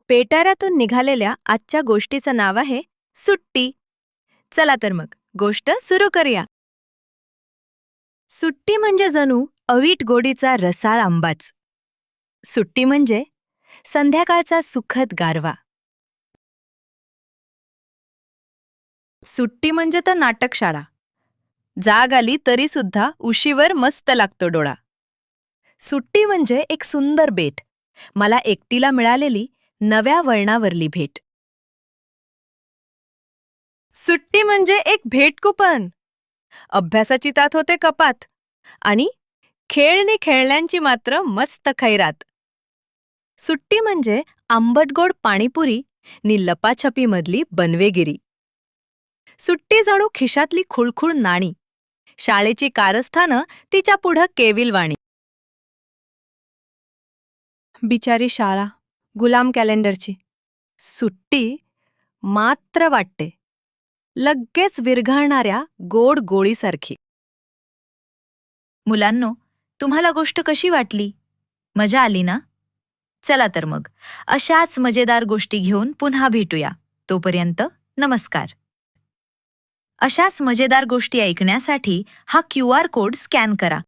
पेटाऱ्यातून निघालेल्या आजच्या गोष्टीचं नाव आहे सुट्टी. चला तर मग गोष्ट सुरू करूया. सुट्टी म्हणजे जणू अवीट गोडीचा रसाळ आंबाच. सुट्टी म्हणजे संध्याकाळचा सुखद गारवा. सुट्टी म्हणजे तर नाटकशाळा. जाग आली तरी सुद्धा उशीवर मस्त लागतो डोळा. सुट्टी म्हणजे एक सुंदर भेट, मला एकटीला मिळालेली नव्या वळणावरली भेट. सुट्टी म्हणजे एक भेट कुपन. अभ्यासाची तात होते कपात आणि खेळणी खेळण्यांची मात्र मस्त खैरात. सुट्टी म्हणजे आंबटगोड पाणीपुरी नि लपाछपीमधली बनवेगिरी. सुट्टी जणू खिशातली खुळखुळ नाणी, शाळेची कारस्थानं तिच्या पुढं केविलवाणी. बिचारी शाळा, गुलाम कॅलेंडरची. सुट्टी मात्र वाटते लगेच विरघळणाऱ्या गोड गोळीसारखी. मुलांनो, तुम्हाला गोष्ट कशी वाटली? मजा आली ना? चला तर मग अशाच मजेदार गोष्टी घेऊन पुन्हा भेटूया. तोपर्यंत नमस्कार. अशाच मजेदार गोष्टी ऐकण्यासाठी हा QR कोड स्कॅन करा.